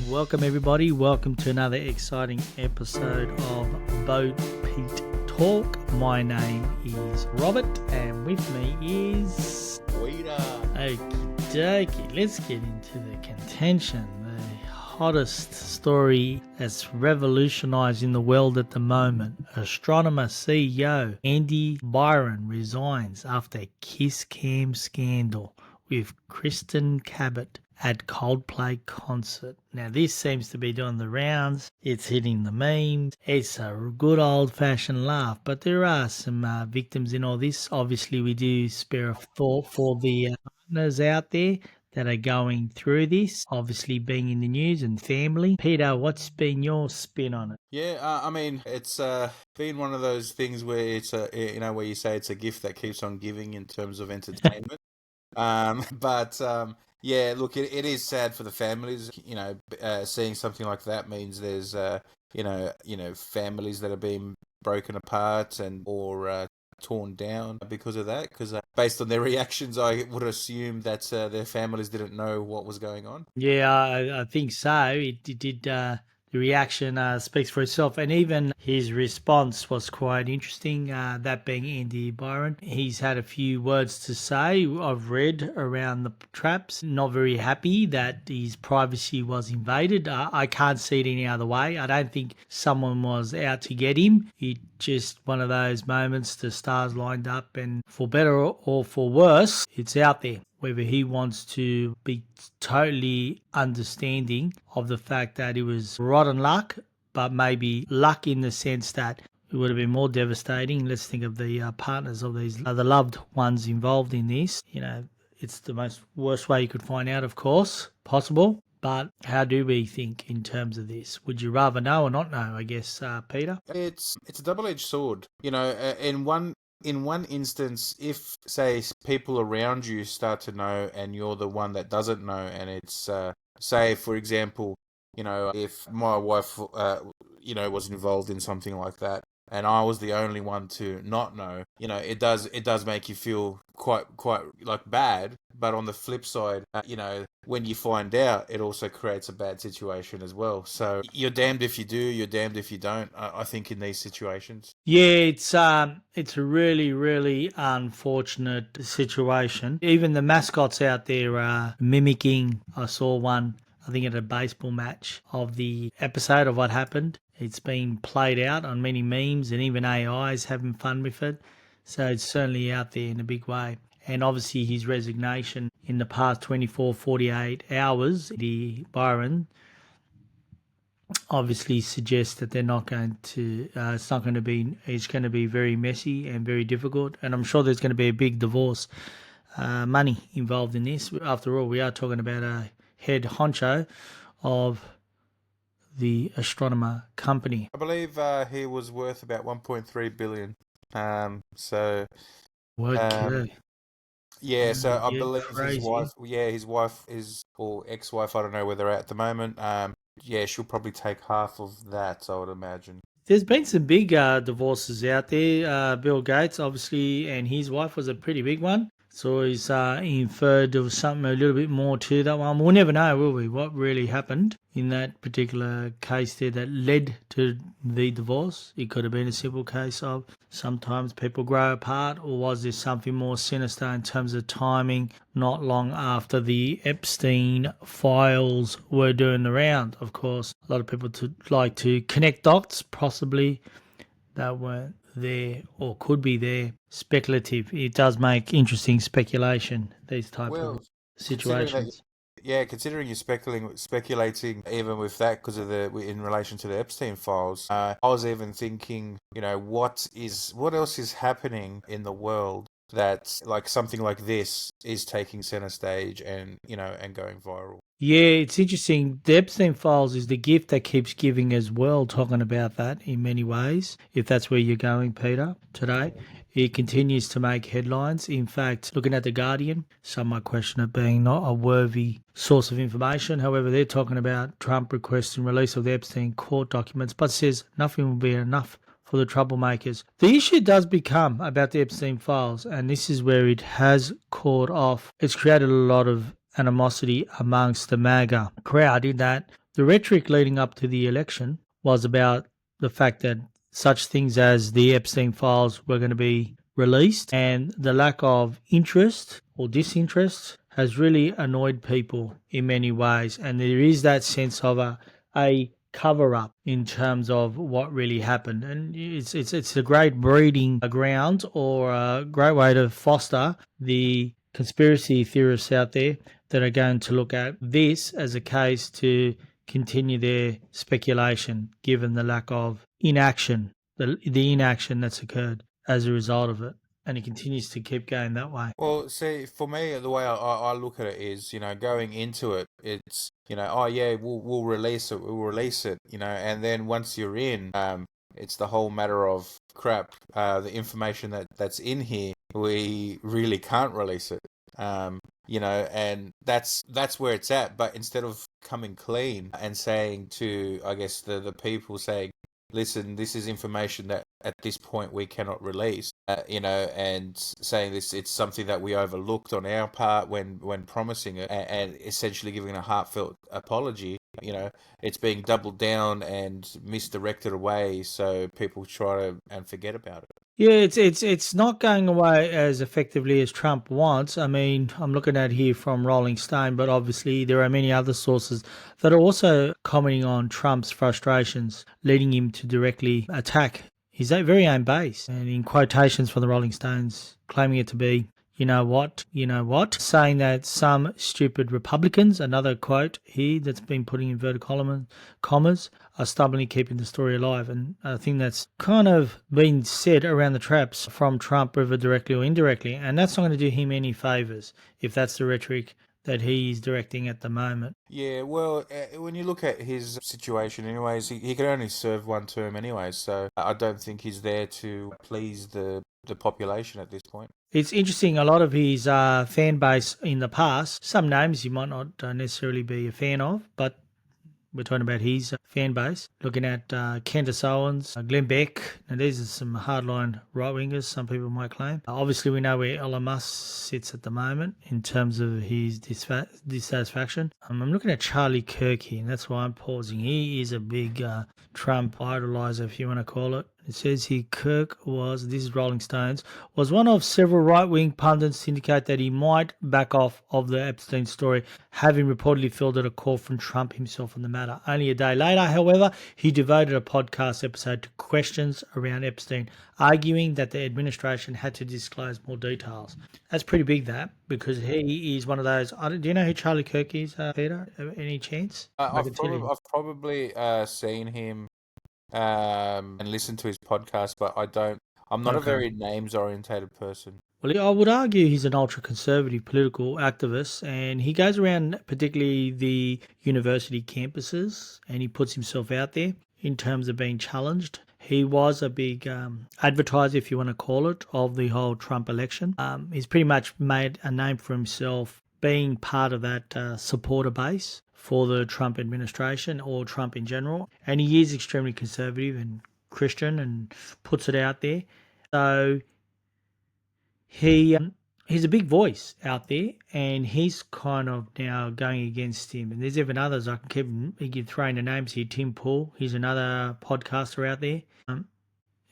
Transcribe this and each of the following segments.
Welcome everybody. Welcome to another exciting episode of Bo Pete Talk. My name is Robert and with me is Waiter. Okie dokie. Let's get into the contention. The hottest story that's revolutionizing the world at the moment. Astronomer CEO Andy Byron resigns after kiss cam scandal with Kristen Cabot at Coldplay concert. Now this seems to be doing the rounds. It's hitting the memes. It's a good old-fashioned laugh, but there are some victims in all this. Obviously, we do spare a thought for the partners out there that are going through this, obviously being in the news and family. Peter, what's been your spin on it? Yeah, I mean, it's been one of those things where it's where you say it's a gift that keeps on giving in terms of entertainment. Yeah, look, it is sad for the families. Seeing something like that means there's families that are being broken apart or torn down because of that. Because based on their reactions, I would assume that their families didn't know what was going on. Yeah, I think so. It did. The reaction speaks for itself, and even his response was quite interesting. That being Andy Byron, he's had a few words to say. I've read around the traps. Not very happy that his privacy was invaded. I can't see it any other way. I don't think someone was out to get him. It just one of those moments the stars lined up, and for better or for worse, it's out there. Whether he wants to be totally understanding of the fact that it was rotten luck, but maybe luck in the sense that it would have been more devastating. Let's think of the partners of these, the loved ones involved in this. It's the worst way you could find out, of course, possible. But how do we think in terms of this? Would you rather know or not know, I guess, Peter? It's a double-edged sword. In one instance, if, say, people around you start to know and you're the one that doesn't know, and it's, say, for example, if my wife, was involved in something like that, and I was the only one to not know, it does make you feel quite like bad. But on the flip side, when you find out, it also creates a bad situation as well. So you're damned if you do, you're damned if you don't. I think in these situations. Yeah, it's a really, really unfortunate situation. Even the mascots out there are mimicking. I saw one, I think at a baseball match, of the episode of what happened. It's been played out on many memes and even AIs having fun with it. So it's certainly out there in a big way. And obviously his resignation in the past 24, 48 hours, the Byron, obviously suggests that they're not going to, it's going to be very messy and very difficult. And I'm sure there's going to be a big divorce money involved in this. After all, we are talking about a head honcho of the Astronomer company. I believe he was worth about 1.3 billion. Okay. Yeah, so I believe crazy. his wife is, or ex-wife, I don't know where they're at the moment. Yeah, she'll probably take half of that, I would imagine. There's been some big divorces out there. Bill Gates, obviously, and his wife was a pretty big one. So he's inferred there was something a little bit more to that one. We'll never know, will we, what really happened in that particular case there that led to the divorce. It could have been a simple case of sometimes people grow apart, or was there something more sinister in terms of timing not long after the Epstein files were doing the round? Of course, a lot of people like to connect dots, possibly that weren't there or could be there. Speculative. It does make interesting speculation, these type of situations. Considering you're speculating even with that because of in relation to the Epstein files, I was even thinking, what else is happening in the world that like something like this is taking center stage and going viral. Yeah, it's interesting. The Epstein files is the gift that keeps giving as well, talking about that in many ways, if that's where you're going, Peter, today. It continues to make headlines. In fact, looking at The Guardian, some might question it being not a worthy source of information. However, they're talking about Trump requesting release of the Epstein court documents, but says nothing will be enough for the troublemakers. The issue does become about the Epstein files, and this is where it has caught off. It's created a lot of animosity amongst the MAGA crowd in that The rhetoric leading up to the election was about the fact that such things as the Epstein files were going to be released, and the lack of interest or disinterest has really annoyed people in many ways. And there is that sense of a cover up in terms of what really happened. And it's a great breeding ground, or a great way to foster the conspiracy theorists out there that are going to look at this as a case to continue their speculation, given the lack of inaction, the inaction that's occurred as a result of it. And it continues to keep going that way. Well, see, for me, the way I look at it is, going into it, it's, oh yeah, we'll release it, and then once you're in, it's the whole matter of crap, the information that's in here, we really can't release it. And that's where it's at. But instead of coming clean and saying to, I guess, the people, saying, listen, this is information that at this point we cannot release, and saying it's something that we overlooked on our part when promising it, and essentially giving a heartfelt apology. It's being doubled down and misdirected away, so people try to and forget about it. Yeah, it's not going away as effectively as Trump wants. I mean, I'm looking at here from Rolling Stone, but obviously there are many other sources that are also commenting on Trump's frustrations, leading him to directly attack his very own base. And in quotations from the Rolling Stones, claiming it to be, you know what, saying that some stupid Republicans, another quote here that's been putting inverted commas, are stubbornly keeping the story alive. And I think that's kind of been said around the traps from Trump, whether directly or indirectly. And that's not going to do him any favours if that's the rhetoric that he's directing at the moment. Yeah, well, when you look at his situation anyways, he can only serve one term anyways, so I don't think he's there to please the population at this point. It's interesting, a lot of his fan base in the past, some names you might not necessarily be a fan of, but we're talking about his fan base. Looking at Candace Owens, Glenn Beck. Now, these are some hardline right-wingers, some people might claim. Obviously, we know where Elon Musk sits at the moment in terms of his dissatisfaction. I'm looking at Charlie Kirk here, and that's why I'm pausing. He is a big Trump idolizer, if you want to call it. It says here Kirk was, this is Rolling Stones, was one of several right-wing pundits to indicate that he might back off of the Epstein story, having reportedly fielded a call from Trump himself on the matter. Only a day later, however, he devoted a podcast episode to questions around Epstein, arguing that the administration had to disclose more details. That's pretty big, that, because he is one of those. Do you know who Charlie Kirk is, Peter? Any chance? I've probably seen him and listened to his podcast, but I'm not a very names orientated person. Well, I would argue he's an ultra-conservative political activist, and he goes around particularly the university campuses, and he puts himself out there in terms of being challenged. He was a big advertiser, if you want to call it, of the whole Trump election. He's pretty much made a name for himself being part of that supporter base for the Trump administration or Trump in general. And he is extremely conservative and Christian and puts it out there. So he's a big voice out there, and he's kind of now going against him. And there's even others. I can keep throwing the names here. Tim Pool, he's another podcaster out there.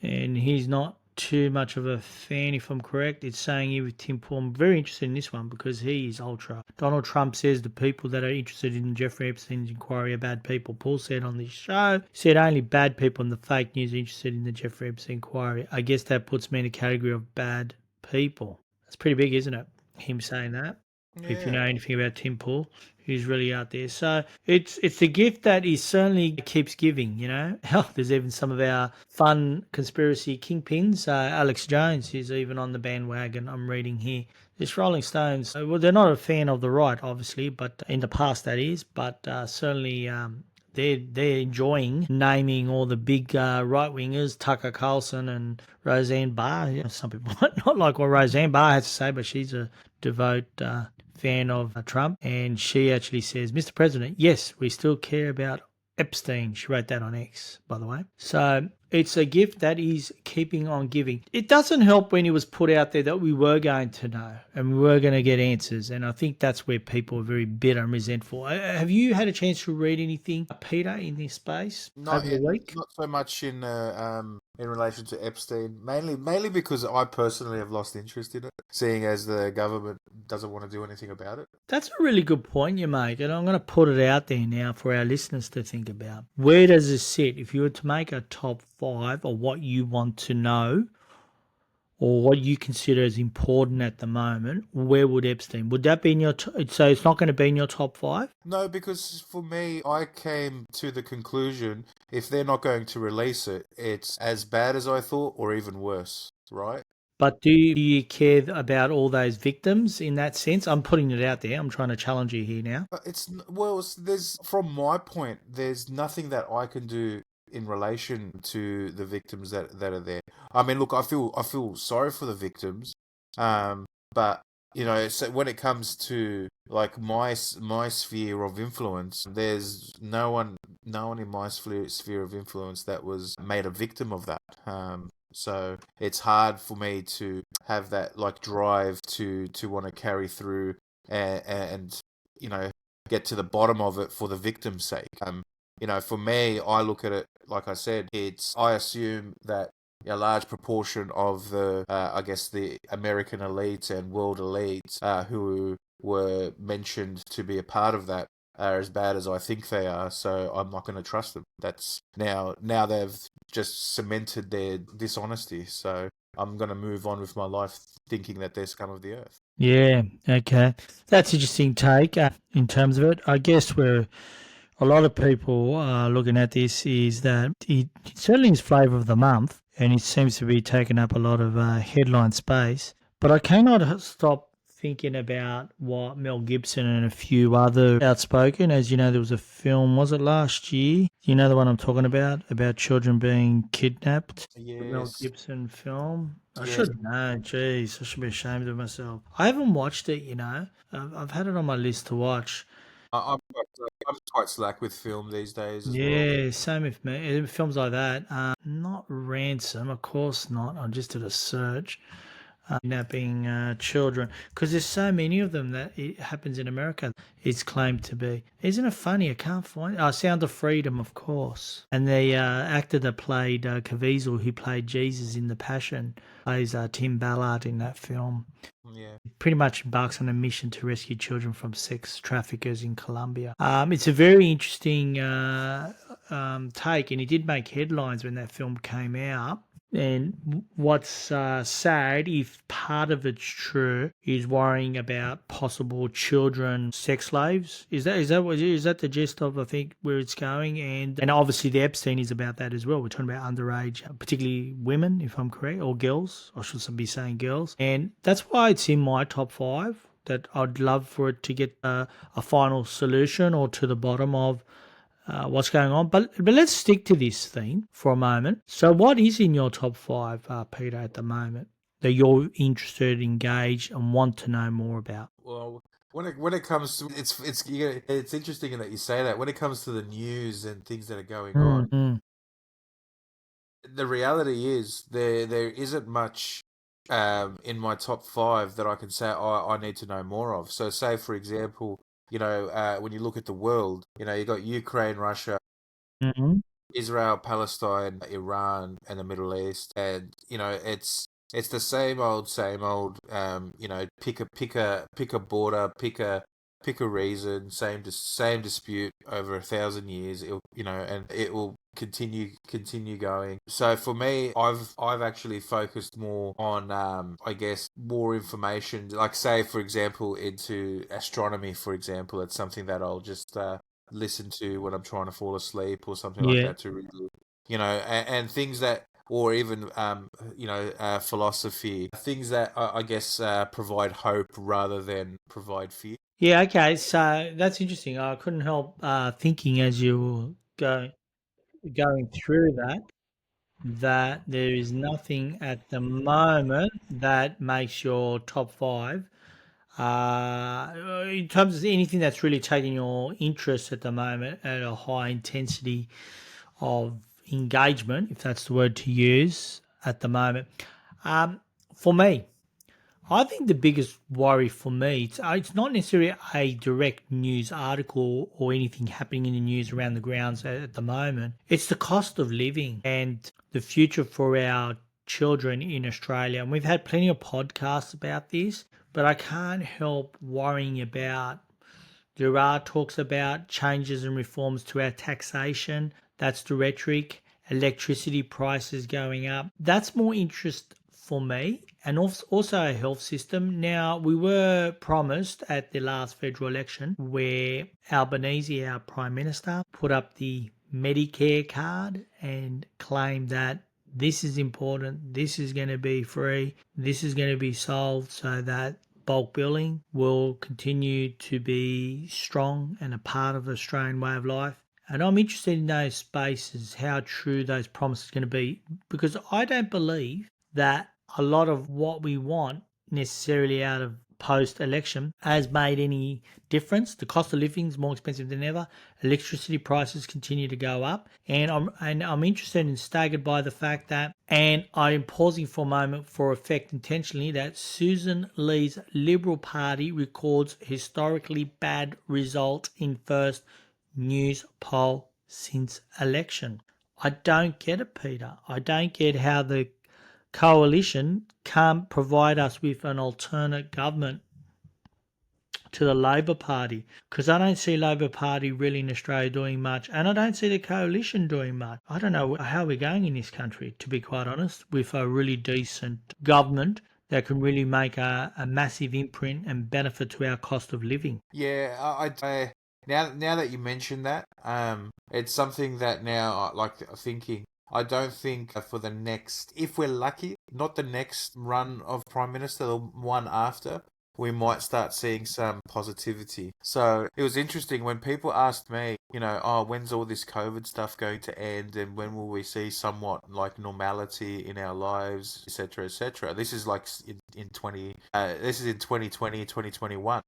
And he's not too much of a fan, if I'm correct. It's saying here with Tim Pool. I'm very interested in this one because he is ultra. Donald Trump says the people that are interested in Jeffrey Epstein's inquiry are bad people. Paul said on this show, said only bad people in the fake news are interested in the Jeffrey Epstein inquiry. I guess that puts me in a category of bad people. That's pretty big, isn't it? Him saying that. Yeah. If you know anything about Tim Pool, who's really out there. So it's the gift that he certainly keeps giving, you know. Hell, there's even some of our fun conspiracy kingpins. Alex Jones is even on the bandwagon, I'm reading here. This Rolling Stones, well, they're not a fan of the right, obviously, but in the past that is, but certainly they're enjoying naming all the big right-wingers, Tucker Carlson and Roseanne Barr. You know, some people might not like what Roseanne Barr has to say, but she's a devout fan of Trump. And she actually says, Mr. President, yes, we still care about Epstein. She wrote that on X, by the way. So it's a gift that is keeping on giving. It doesn't help when it was put out there that we were going to know and we were going to get answers. And I think that's where people are very bitter and resentful. Have you had a chance to read anything, Peter, in this space over the week? Not so much in relation to Epstein, mainly because I personally have lost interest in it, seeing as the government doesn't want to do anything about it. That's a really good point you make, and I'm going to put it out there now for our listeners to think about. Where does it sit? If you were to make a top five of what you want to know or what you consider as important at the moment, where would Epstein? Would that be in your so it's not going to be in your top five? No, because for me, I came to the conclusion if they're not going to release it, it's as bad as I thought or even worse, right? But do you care about all those victims in that sense? I'm putting it out there. I'm trying to challenge you here now. There's from my point, there's nothing that I can do in relation to the victims that are there. I mean, look, I feel sorry for the victims, but you know, so when it comes to like my sphere of influence, there's no one in my sphere of influence that was made a victim of that. So it's hard for me to have that like drive to want to carry through and you know get to the bottom of it for the victim's sake. You know, for me, I look at it like I said. I assume that a large proportion of I guess, the American elites and world elites who were mentioned to be a part of that are as bad as I think they are. So I'm not going to trust them. That's now they've just cemented their dishonesty. So I'm going to move on with my life thinking that they're scum of the earth. Yeah, okay. That's interesting take in terms of it. I guess where a lot of people are looking at this is that it certainly is flavour of the month and it seems to be taking up a lot of headline space. But I cannot stop thinking about what Mel Gibson and a few other outspoken, as you know, there was a film, was it last year? You know the one I'm talking about children being kidnapped? The Mel Yes, Gibson film. I yes. should know. Jeez, I should be ashamed of myself. I haven't watched it, you know. I've had it on my list to watch. I'm quite slack with film these days as well. Yeah, same with me. Films like that. Not Ransom, of course not. I just did a search. Kidnapping children, because there's so many of them that it happens in America. It's claimed to be. Isn't it funny? I can't find. Sound of Freedom, of course. And the actor that played Caviezel, who played Jesus in The Passion, plays Tim Ballard in that film. Yeah. Pretty much embarks on a mission to rescue children from sex traffickers in Colombia. It's a very interesting take, and it did make headlines when that film came out. And what's sad, if part of it's true, is worrying about possible children sex slaves. Is that the gist of, I think, where it's going? And obviously the Epstein is about that as well. We're talking about underage, particularly women, if I'm correct, or girls. I should be saying girls. And that's why it's in my top five. That I'd love for it to get a final solution or to the bottom of what's going on. But let's stick to this theme for a moment. So, what is in your top five, Peter, at the moment that you're interested, engaged, and want to know more about? Well, when it comes to it's interesting that you say that. When it comes to the news and things that are going on, Mm-hmm. the reality is there isn't much in my top five that I can say I need to know more of. So, say for example, you know, when you look at the world, you know, you got Ukraine, Russia, Mm-hmm. Israel, Palestine, Iran, and the Middle East, and you know it's the same old. You know, pick a border, pick a reason, same dispute over 1,000 years. You know, and it will continue going. So for me, I've actually focused more on I guess more information. Like say for example into astronomy, for example, it's something that I'll just listen to when I'm trying to fall asleep or something like Yeah. that to really, you know, and things that, or even, you know, philosophy, things that I guess provide hope rather than provide fear. Yeah, okay. So that's interesting. I couldn't help thinking as you were going through that there is nothing at the moment that makes your top five In terms of anything that's really taking your interest at the moment at a high intensity of engagement, if that's the word to use at the moment. For me, I think the biggest worry for me, it's not necessarily a direct news article or anything happening in the news around the grounds at the moment. It's the cost of living and the future for our children in Australia. And we've had plenty of podcasts about this, but I can't help worrying about there are talks about changes and reforms to our taxation. That's the rhetoric. Electricity prices going up. That's more interest for me. And also a health system. Now, we were promised at the last federal election where Albanese, our Prime Minister, put up the Medicare card and claimed that this is important, this is going to be free, this is going to be solved so that bulk billing will continue to be strong and a part of the Australian way of life. And I'm interested in those spaces, how true those promises are going to be, because I don't believe that a lot of what we want necessarily out of post-election has made any difference. The cost of living is more expensive than ever. Electricity prices continue to go up, and I'm interested and staggered by the fact that, and I'm pausing for a moment for effect intentionally, that Susan Lee's Liberal Party records historically bad result in first news poll since election. I don't get it, Peter. I don't get how the coalition can't provide us with an alternate government to the Labor Party, because I don't see Labor Party really in Australia doing much, and I don't see the coalition doing much. I don't know how we're going in this country, to be quite honest, with a really decent government that can really make a massive imprint and benefit to our cost of living. Yeah, now that you mention that, it's something that now I like thinking. I don't think for the next, if we're lucky, not the next run of Prime Minister, the one after, we might start seeing some positivity. So it was interesting when people asked me, oh, when's all this COVID stuff going to end, and when will we see somewhat like normality in our lives, etc., etc. This is like in 2020, 2021.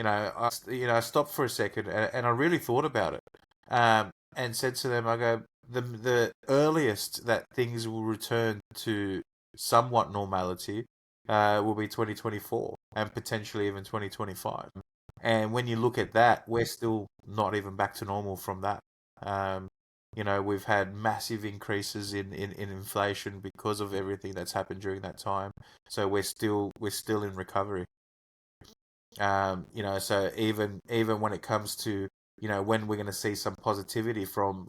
I stopped for a second and I really thought about it, and said to them, I go, the earliest that things will return to somewhat normality will be 2024 and potentially even 2025. And when you look at that, we're still not even back to normal from that. We've had massive increases in inflation because of everything that's happened during that time. So we're still in recovery. So even when it comes to, when we're going to see some positivity from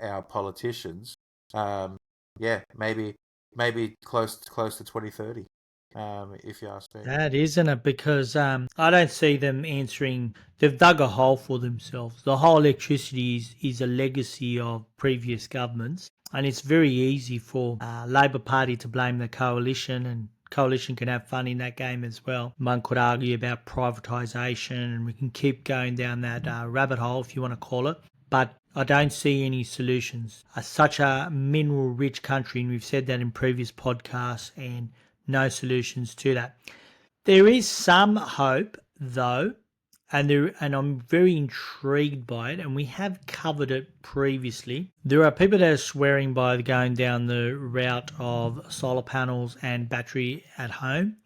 our politicians, maybe close to 2030, if you ask me. That isn't it, because I don't see them answering. They've dug a hole for themselves. The whole electricity is a legacy of previous governments, and it's very easy for Labor Party to blame the coalition, and coalition can have fun in that game as well. One could argue about privatisation, and we can keep going down that rabbit hole, if you want to call it. But I don't see any solutions. Such a mineral-rich country, and we've said that in previous podcasts, and no solutions to that. There is some hope, though, and I'm very intrigued by it, and we have covered it previously. There are people that are swearing by going down the route of solar panels and battery at home,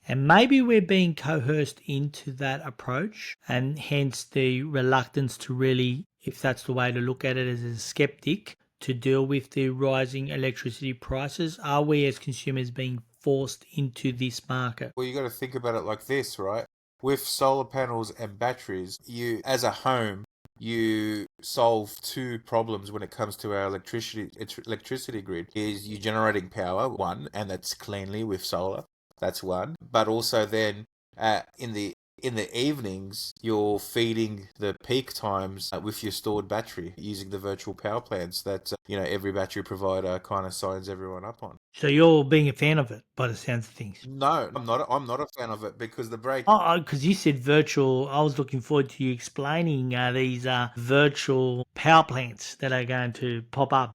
and maybe we're being coerced into that approach, and hence the reluctance to really, if that's the way to look at it as a skeptic, to deal with the rising electricity prices. Are we as consumers being forced into this market? Well, you got to think about it like this, right? With solar panels and batteries, you, as a home, you solve two problems when it comes to our electricity grid. Is you generating power, one, and that's cleanly with solar. That's one. But also then, in the evenings, you're feeding the peak times with your stored battery using the virtual power plants that every battery provider kind of signs everyone up on. So you're being a fan of it, by the sounds of things. No, I'm not. I'm not a fan of it because the break. Oh, because you said virtual. I was looking forward to you explaining these virtual power plants that are going to pop up.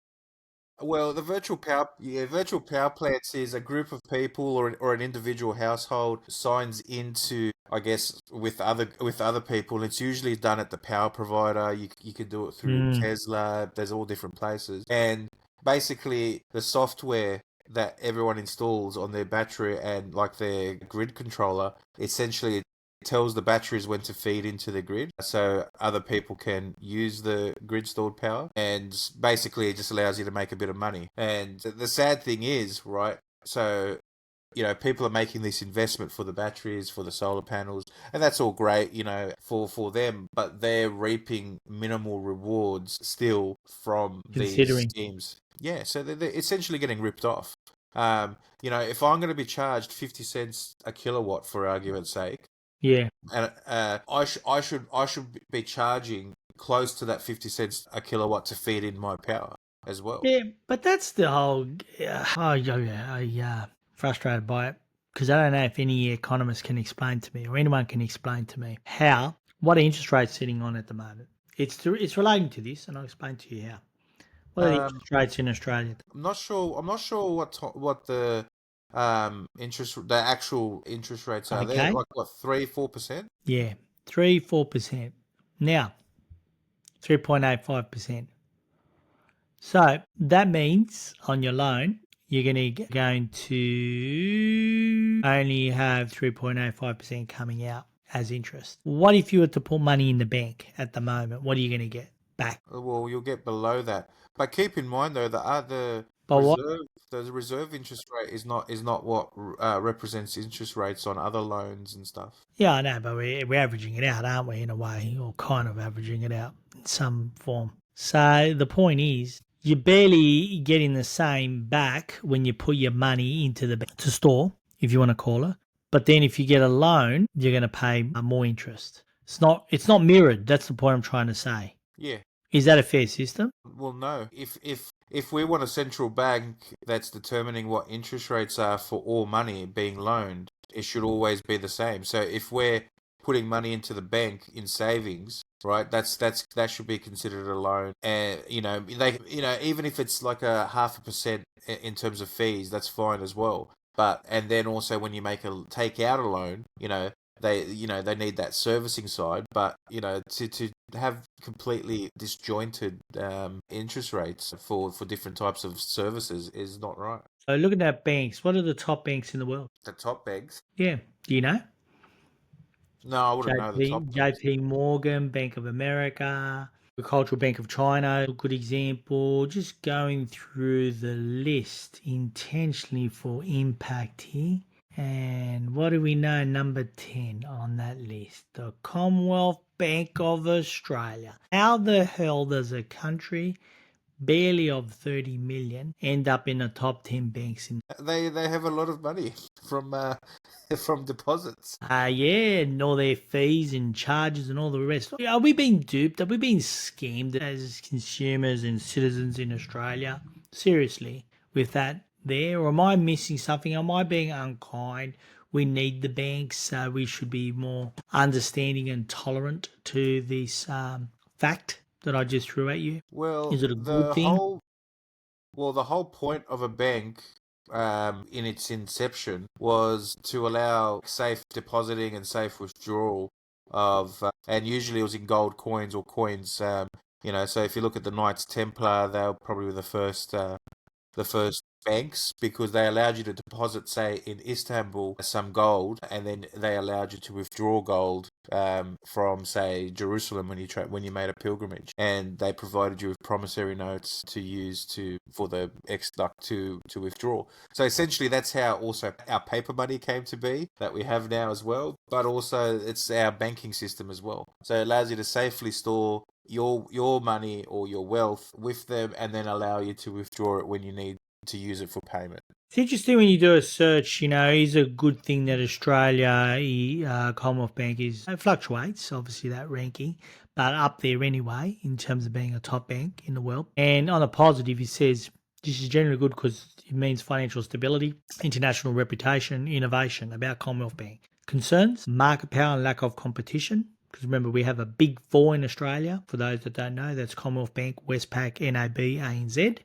Well, virtual power plants is a group of people or an individual household signs into, I guess, with other people. It's usually done at the power provider. You could do it through Mm, Tesla. There's all different places, and basically the software that everyone installs on their battery and like their grid controller essentially tells the batteries when to feed into the grid so other people can use the grid stored power, and basically it just allows you to make a bit of money. And the sad thing is, right, so people are making this investment for the batteries, for the solar panels, and that's all great, for them, but they're reaping minimal rewards still from these considering. schemes. Yeah, so they're essentially getting ripped off. If I'm going to be charged 50 cents a kilowatt for argument's sake, Yeah. and I should be charging close to that 50 cents a kilowatt to feed in my power as well. Yeah, but that's the whole. Frustrated by it because I don't know if any economist can explain to me or anyone can explain to me what are interest rates sitting on at the moment. It's relating to this, and I'll explain to you how. What are the Um, interest rates in Australia? I'm not sure. I'm not sure what the actual interest rates are. They're Okay, like what 3-4%. yeah, 3-4%. Now 3.85%. So that means on your loan, you're going to only have 3.85% coming out as interest. What if you were to put money in the bank at the moment? What are you going to get back? Well, you'll get below that. But keep in mind though, But what? the reserve interest rate is not what represents interest rates on other loans and stuff. Yeah, I know, but we're averaging it out, aren't we, in a way, or kind of averaging it out in some form. So the point is, you're barely getting the same back when you put your money into the bank to store, if you want to call it. But then if you get a loan, you're going to pay more interest. It's not mirrored. That's the point I'm trying to say. Yeah. Is that a fair system? Well, no. If we want a central bank that's determining what interest rates are for all money being loaned, it should always be the same. So if we're putting money into the bank in savings, right, that should be considered a loan. And even if it's like a 0.5% in terms of fees, that's fine as well. But and then also when you take out a loan, they need that servicing side, but to have completely disjointed interest rates for different types of services is not right. So looking at banks, what are the top banks in the world? The top banks? Yeah. Do you know? No, I wouldn't know the top banks. JP Morgan, Bank of America, Agricultural Bank of China, a good example. Just going through the list intentionally for impact here. And what do we know? Number 10 on that list, the Commonwealth Bank of Australia. How the hell does a country barely of 30 million end up in the top 10 banks in They have a lot of money from from deposits. yeah, and all their fees and charges and all the rest. Are we being duped? Are we being scammed as consumers and citizens in Australia? Seriously, with that there? Or am I missing something? Am I being unkind? We need the banks, so we should be more understanding and tolerant to this fact that I just threw at you. Well, Is it a good thing? the whole point of a bank, in its inception, was to allow safe depositing and safe withdrawal and usually it was in gold coins or coins. So if you look at the Knights Templar, they were probably the first banks because they allowed you to deposit, say, in Istanbul, some gold, and then they allowed you to withdraw gold from, say, Jerusalem when you made a pilgrimage, and they provided you with promissory notes to use for the to withdraw. So essentially, that's how also our paper money came to be that we have now as well, but also it's our banking system as well. So it allows you to safely store your money or your wealth with them and then allow you to withdraw it when you need to use it for payment. It's interesting when you do a search, it's a good thing that Australia, Commonwealth Bank it fluctuates, obviously that ranking, but up there anyway in terms of being a top bank in the world. And on a positive, it says this is generally good because it means financial stability, international reputation, innovation about Commonwealth Bank. Concerns, market power and lack of competition. Because remember, we have a big four in Australia. For those that don't know, that's Commonwealth Bank, Westpac, NAB, ANZ.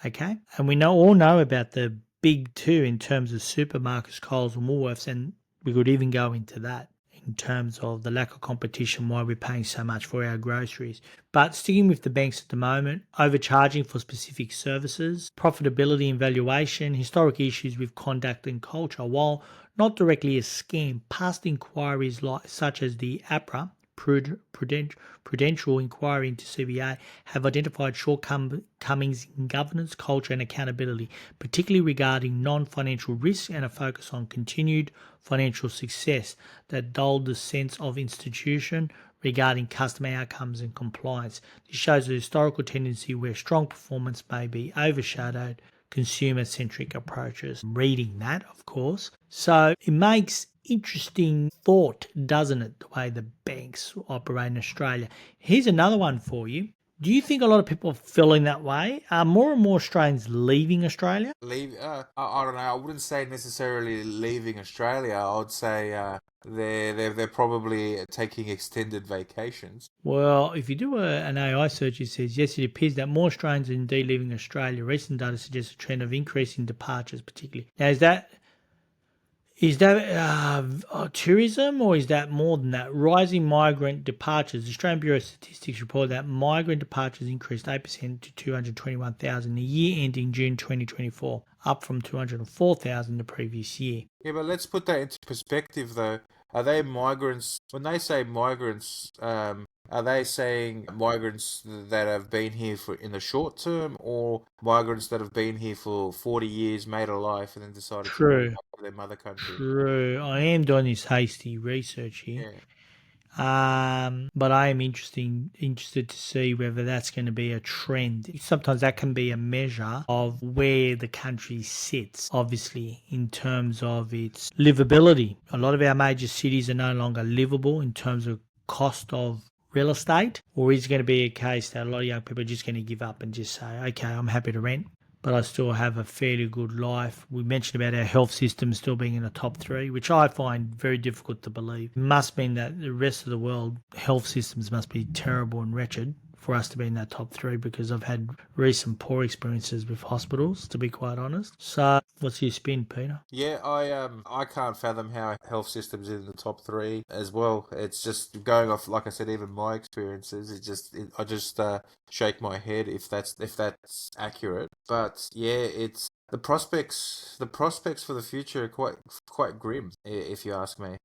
Okay. And we all know about the big two in terms of supermarkets, Coles and Woolworths, and we could even go into that in terms of the lack of competition, why we're paying so much for our groceries. But sticking with the banks at the moment, overcharging for specific services, profitability and valuation, historic issues with conduct and culture, while not directly a scam, past inquiries such as the APRA Prudential inquiry into CBA have identified shortcomings in governance, culture, and accountability, particularly regarding non-financial risks and a focus on continued financial success that dulled the sense of institution regarding customer outcomes and compliance. This shows a historical tendency where strong performance may be overshadowed consumer-centric approaches. Reading that, of course. So it makes interesting thought, doesn't it, the way the banks operate in Australia. Here's another one for you. Do you think a lot of people are feeling that way? Are more and more Australians leaving Australia? I don't know. I wouldn't say necessarily leaving Australia. I would say they're probably taking extended vacations. Well, if you do an AI search, it says, yes, it appears that more Australians are indeed leaving Australia. Recent data suggests a trend of increasing departures, particularly. Now, is that tourism, or is that more than that? Rising migrant departures. The Australian Bureau of Statistics report that migrant departures increased 8% to 221,000 a year ending June 2024, up from 204,000 the previous year. Yeah, but let's put that into perspective, though. Are they migrants? When they say migrants, are they saying migrants that have been here for in the short term, or migrants that have been here for 40 years, made a life, and then decided to move True, back to their mother country? true. I am doing this hasty research here. Yeah. But I am interested to see whether that's going to be a trend. Sometimes that can be a measure of where the country sits, obviously, in terms of its livability. A lot of our major cities are no longer livable in terms of cost of real estate, or is it going to be a case that a lot of young people are just going to give up and just say, okay, I'm happy to rent, but I still have a fairly good life. We mentioned about our health system still being in the top three, which I find very difficult to believe. It must mean that the rest of the world health systems must be terrible and wretched for us to be in that top three, because I've had recent poor experiences with hospitals, to be quite honest. So what's your spin, Peter? Yeah, I can't fathom how health systems in the top three as well. It's just going off, like I said, even my experiences. I just shake my head if that's accurate. But yeah, it's the prospects for the future are quite grim, if you ask me.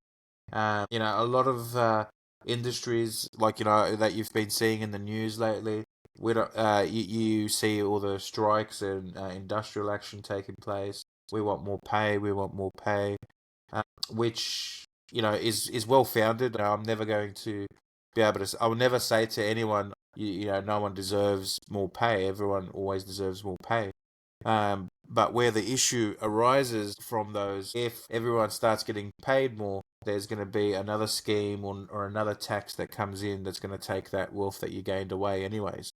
A lot of industries like that you've been seeing in the news lately. We don't, you see all the strikes and industrial action taking place. We want more pay. We want more pay, which is well founded. I'm never going to be able to. I will never say to anyone, no one deserves more pay. Everyone always deserves more pay. But where the issue arises from those, if everyone starts getting paid more, there's going to be another scheme or another tax that comes in that's going to take that wealth that you gained away, anyways.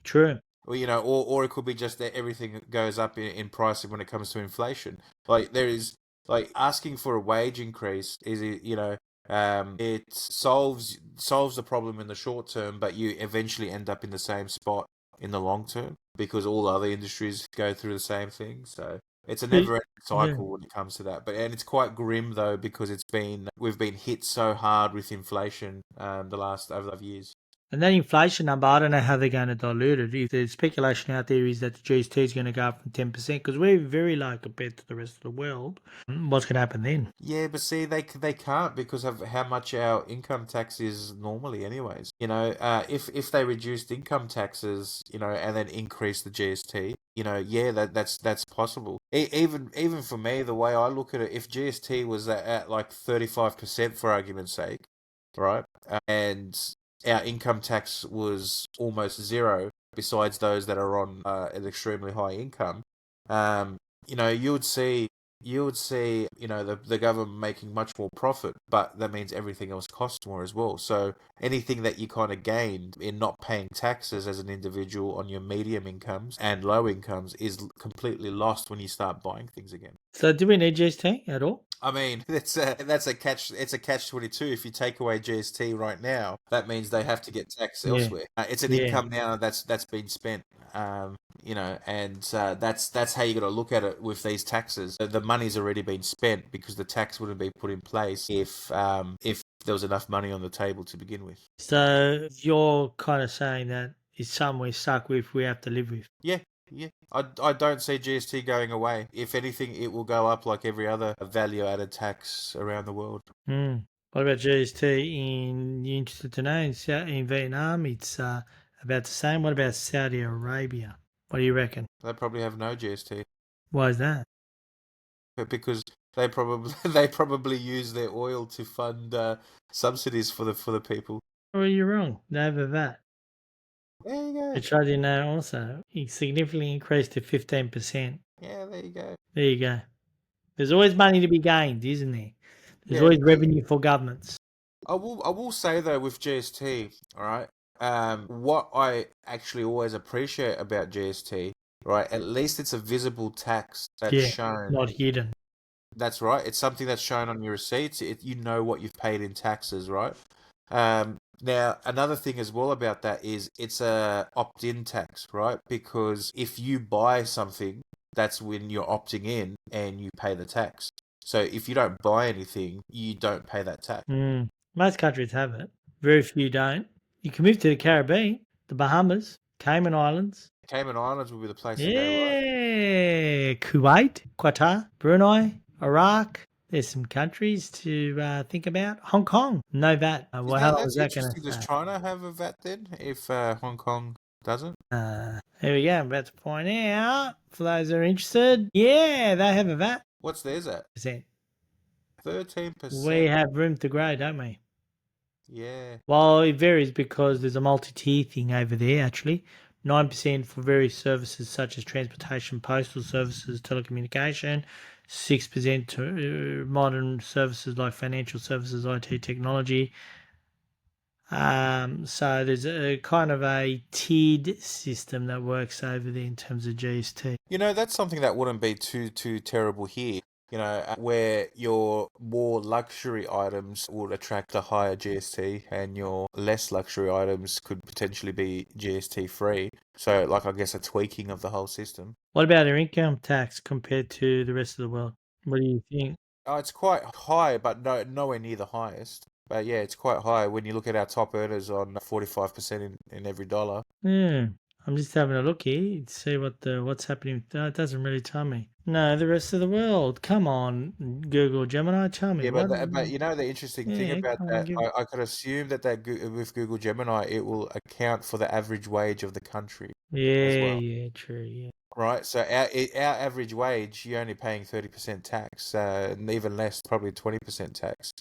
True. Or or it could be just that everything goes up in price when it comes to inflation. Like there is like asking for a wage increase is it solves the problem in the short term, but you eventually end up in the same spot in the long term because all other industries go through the same thing. So it's a But, never-ending yeah. cycle when it comes to that. And it's quite grim though because we've been hit so hard with inflation the last over the years. And that inflation number, I don't know how they're going to dilute it. If the speculation out there is that the GST is going to go up from 10%, because we're very low compared to the rest of the world, what's going to happen then? Yeah, but see, they can't because of how much our income tax is normally, anyways. If they reduced income taxes, and then increase the GST, yeah, that's possible. Even for me, the way I look at it, if GST was at like 35% for argument's sake, right, and our income tax was almost zero, besides those that are on an extremely high income, um, you would see the government making much more profit, but that means everything else costs more as well. So anything that you kind of gained in not paying taxes as an individual on your medium incomes and low incomes is completely lost when you start buying things again. So do we need GST at all? I mean, that's a catch. It's a catch 22. If you take away GST right now, that means they have to get taxed Yeah, elsewhere. It's an yeah. income now that's been spent. and that's how you got to look at it with these taxes. The money's already been spent because the tax wouldn't be put in place if there was enough money on the table to begin with. So you're kind of saying that it's something we're stuck with, we have to live with. Yeah, yeah. I don't see GST going away. If anything, it will go up like every other value-added tax around the world. Mm. What about GST in, you interested to know, in Vietnam, it's about the same. What about Saudi Arabia? What do you reckon? They probably have no GST Why is that? because they probably use their oil to fund subsidies for the people. Well, you're wrong. They have a VAT. There you go. Petroleum now also it significantly increased to 15%. Yeah, there you go. There you go. There's always money to be gained, isn't there? There's Yeah, always revenue for governments. I will say though with GST, all right. What I actually always appreciate about GST, right? At least it's a visible tax that's Yeah, shown. not hidden. That's right. It's something that's shown on your receipts. You know what you've paid in taxes, right? Now, another thing as well about that is it's a opt-in tax, right? Because if you buy something, that's when you're opting in and you pay the tax. So if you don't buy anything, you don't pay that tax. Most countries have it. Very few don't. You can move to the Caribbean, the Bahamas, Cayman Islands. Cayman Islands would be the place to go, right? Yeah, Kuwait, Qatar, Brunei, Iraq. There's some countries to think about. Hong Kong, no VAT. Well, how long is That's that going to interesting. Does stay? China have a VAT then if Hong Kong doesn't? Here we go. I'm about to point out for those that are interested. Yeah, they have a VAT. What's theirs at? Percent. 13%. We have room to grow, don't we? Yeah. Well, it varies because there's a multi-tier thing over there, actually. 9% for various services such as transportation, postal services, telecommunication. 6% to modern services like financial services, IT, technology. So there's a kind of a tiered system that works over there in terms of GST. That's something that wouldn't be too terrible here. Where your more luxury items would attract a higher GST and your less luxury items could potentially be GST free. So, like, I guess a tweaking of the whole system. What about our income tax compared to the rest of the world? What do you think? Oh, it's quite high, but nowhere near the highest. But yeah, it's quite high when you look at our top earners on 45% in every dollar. I'm just having a look here to see what's happening. It doesn't really tell me. No, the rest of the world. Come on, Google Gemini, tell me Yeah, what. but the interesting thing Yeah, about come on, that, give. I could assume with Google Gemini, it will account for the average wage of the country as Yeah, well. yeah, true, yeah. Right, so our average wage, you're only paying 30% tax, and even less, probably 20% tax.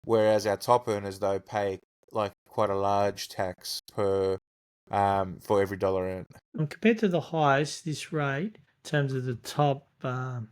Whereas our top earners, though, pay like quite a large tax for every dollar earned. And compared to the highest, this rate, in terms of the top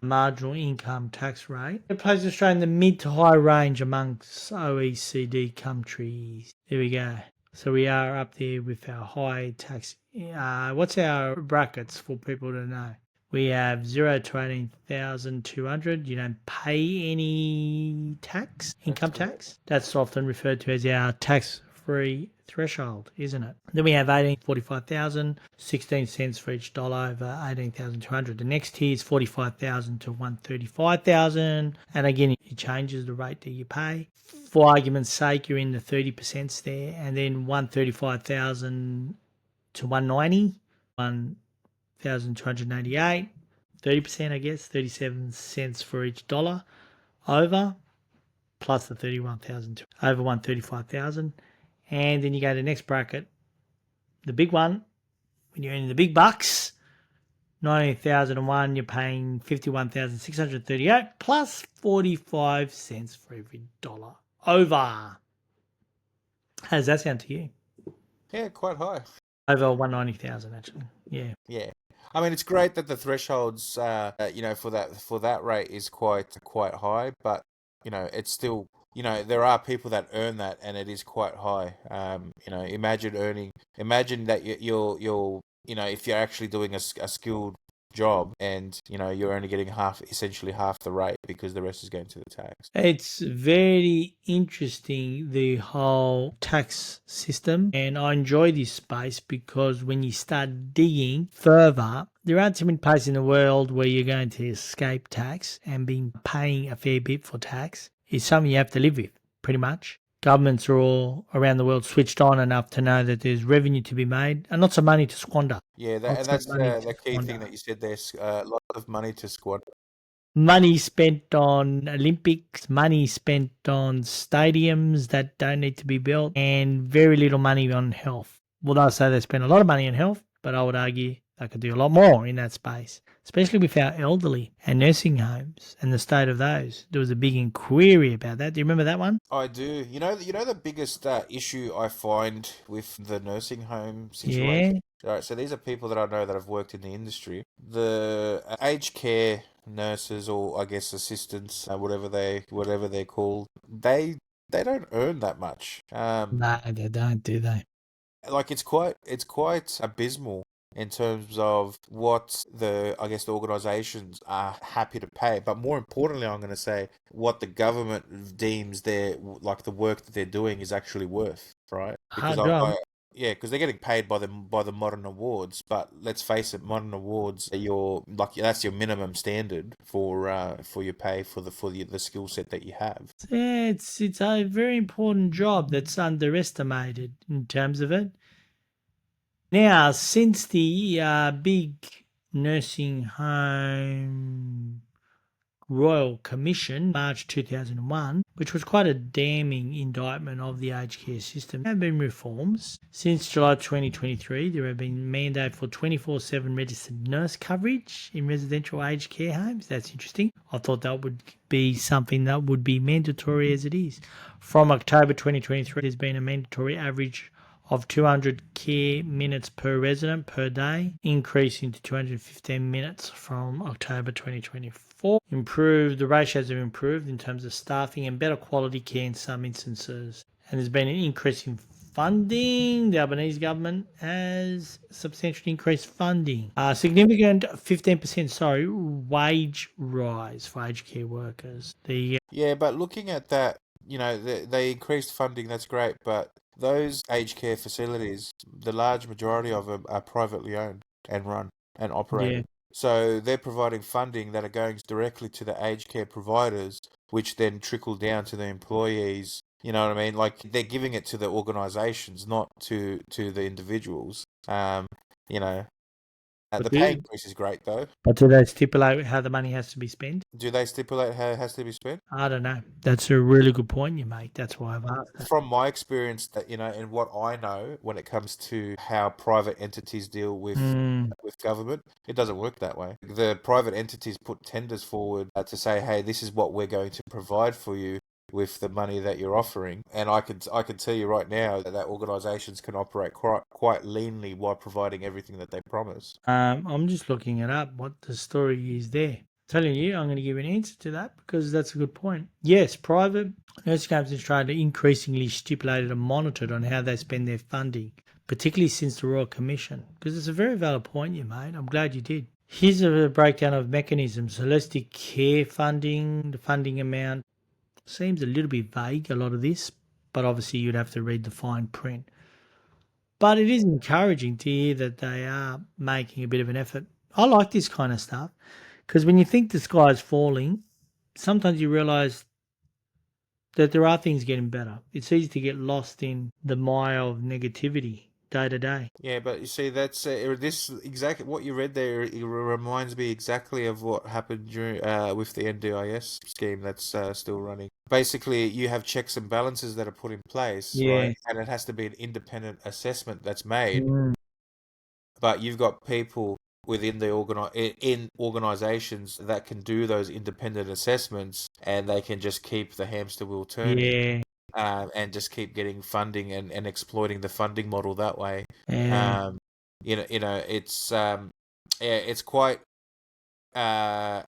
marginal income tax rate, it places Australia in the mid to high range amongst OECD countries. There we go. So we are up there with our high tax. What's our brackets for people to know? We have 0 to 18,200. You don't pay any tax, income tax. That's often referred to as our tax-free threshold, isn't it? Then we have 45,000, 16 cents for each dollar over 18,200. The next tier is 45,000 to 135,000. And again, it changes the rate that you pay. For argument's sake, you're in the 30% there. And then 135,000 to 190, 1,288, 30%, I guess, 37 cents for each dollar over, plus the 31,000 over 135,000. And then you go to the next bracket, the big one, when you're in the big bucks, 19,001, you're paying 51,638 plus 45 cents for every dollar over. How does that sound to you? Yeah, quite high. Over 190,000, actually. Yeah. Yeah. I mean, it's great that the thresholds, for that rate is quite high, but it's still, there are people that earn that, and it is quite high. Imagine that you're, if you're actually doing a skilled job, and you're only getting essentially half the rate because the rest is going to the tax. It's very interesting, the whole tax system, and I enjoy this space because when you start digging further, there aren't too many places in the world where you're going to escape tax, and being paying a fair bit for tax is something you have to live with, pretty much. Governments are all around the world switched on enough to know that there's revenue to be made and lots of money to squander. Yeah, and Lots of that's money to the key thing squander. that you said. There's a lot of money to squander. Money spent on Olympics, money spent on stadiums that don't need to be built, and very little money on health. Well, they'll say they spend a lot of money on health, but I would argue they could do a lot more in that space, especially with our elderly and nursing homes and the state of those. There was a big inquiry about that. Do you remember that one? I do. The biggest issue I find with the nursing home Yeah. situation. Right, so these are people that I know that have worked in the industry. The aged care nurses, or I guess assistants, whatever they're called, they don't earn that much. No, they don't, do they? Like it's quite abysmal in terms of what I guess the organizations are happy to pay, but more importantly, I'm going to say what the government deems the work that they're doing is actually worth, right? Because Hard job. yeah, because they're getting paid by the modern awards, but let's face it, modern awards are that's your minimum standard for your pay for the skill set that you have. Yeah, it's a very important job that's underestimated in terms of it. Now, since the big nursing home Royal Commission, March 2001, which was quite a damning indictment of the aged care system, there have been reforms. Since July 2023, there have been mandate for 24/7 registered nurse coverage in residential aged care homes. That's interesting. I thought that would be something that would be mandatory as it is. From October 2023, there's been a mandatory average of 200 care minutes per resident per day, increasing to 215 minutes from October 2024. The ratios have improved in terms of staffing and better quality care in some instances. And there's been an increase in funding. The Albanese government has substantially increased funding. A significant 15%, wage rise for aged care workers. Yeah, but looking at that, they increased funding, that's great, but those aged care facilities, the large majority of them are privately owned and run and Yeah. operated. So they're providing funding that are going directly to the aged care providers, which then trickle down to the employees. You know what I mean? Like they're giving it to the organizations, not to the individuals. You know, But the pay do, increase is great though. but do they stipulate how the money has to be spent? Do they stipulate how it has to be spent? I don't know. That's a really good point you make. That's why I've asked that. From my experience, that and what I know when it comes to how private entities deal with government, it doesn't work that way. The private entities put tenders forward to say, "Hey, this is what we're going to provide for you with the money that you're offering." And I can tell you right now that organisations can operate quite leanly while providing everything that they promise. I'm just looking it up, what the story is there. Telling you, I'm going to give an answer to that because that's a good point. Yes, private nursing homes in Australia increasingly stipulated and monitored on how they spend their funding, particularly since the Royal Commission, because it's a very valid point you made. I'm glad you did. Here's a breakdown of mechanisms. Holistic care funding, the funding amount seems a little bit vague, a lot of this, but obviously you'd have to read the fine print. But it is encouraging to hear that they are making a bit of an effort. I like this kind of stuff because when you think the sky is falling, sometimes you realize that there are things getting better. It's easy to get lost in the mire of negativity day to day. Yeah, but you see, that's this exactly what you read there. It reminds me exactly of what happened during with the NDIS scheme that's still running. Basically, you have checks and balances that are put in place, right? Yeah. And it has to be an independent assessment that's made. Mm, But you've got people within in organizations that can do those independent assessments, and they can just keep the hamster wheel turning, yeah. and just keep getting funding and exploiting the funding model that way. Yeah. Um, it's yeah, it's quite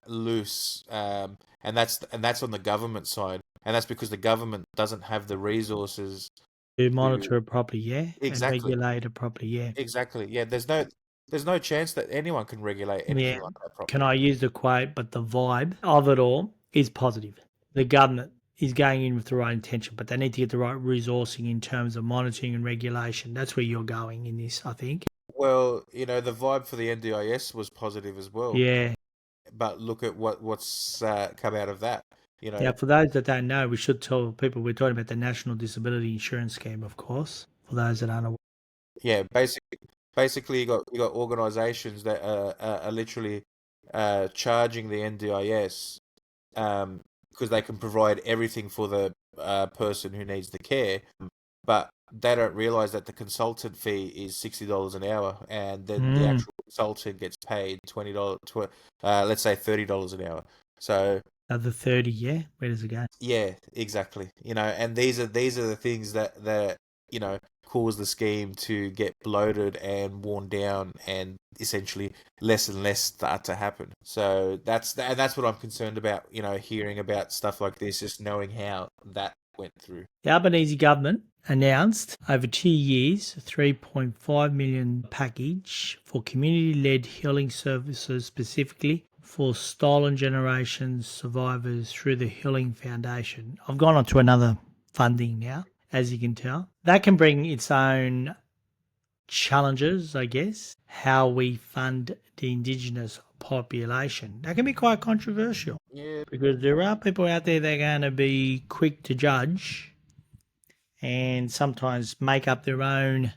loose, and that's on the government side, and that's because the government doesn't have the resources To to monitor it properly, yeah, and exactly, regulate it properly, yeah. exactly. Yeah, there's no. there's no chance that anyone can regulate anything Yeah. like that Can properly. I use the quote? But the vibe of it all is positive. The government is going in with the right intention, but they need to get the right resourcing in terms of monitoring and regulation. That's where you're going in this, I think. Well, the vibe for the NDIS was positive as well, Yeah. but look at what's come out of that. You know, Now, for those that don't know, we should tell people we're talking about the National Disability Insurance Scheme, of course, for those that aren't aware. yeah, basically you got organisations that are literally charging the NDIS because they can provide everything for the person who needs the care, but they don't realise that the consultant fee is $60 an hour, and then the Mm. actual consultant gets paid $20, let's say $30 an hour. So Another 30, yeah? Where does it go? yeah, exactly. And these are the things that cause the scheme to get bloated and worn down, and essentially less and less start to happen. So that's what I'm concerned about. Hearing about stuff like this, just knowing how that went through. The Albanese government announced over 2 years a 3.5 million package for community-led healing services specifically for stolen generations survivors through the Healing Foundation. I've gone on to another funding now, as you can tell. That can bring its own challenges, I guess, how we fund the Indigenous population. That can be quite controversial Yeah. because there are people out there that are going to be quick to judge and sometimes make up their own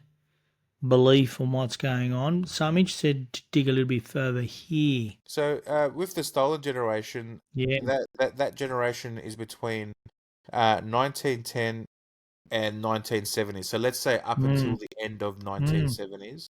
belief on what's going on. So I'm interested to dig a little bit further here. So with the stolen generation, Yeah. that generation is between 1910 and 1970. So let's say up Mm, until the end of mm. 1970s.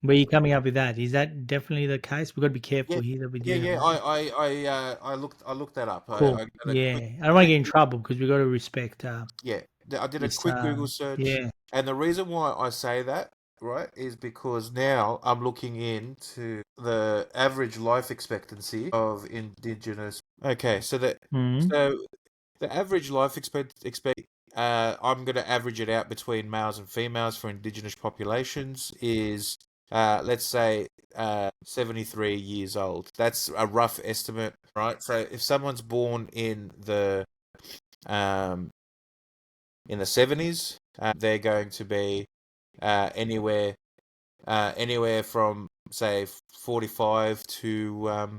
Where are you coming up with that? Is that definitely the case? We've got to be Yeah, careful here that we yeah, do have yeah. that. I looked that up. Cool. I got a Yeah. quick I don't want to quick get in trouble because we've got to respect yeah. I did a this. quick Google search, Yeah. and the reason why I say that, right, is because now I'm looking into the average life expectancy of Indigenous. Okay, Mm. so the average life I'm going to average it out between males and females for Indigenous populations is, let's say, 73 years old. That's a rough estimate, right? So if someone's born um, in the 70s, they're going to be anywhere from say 45 to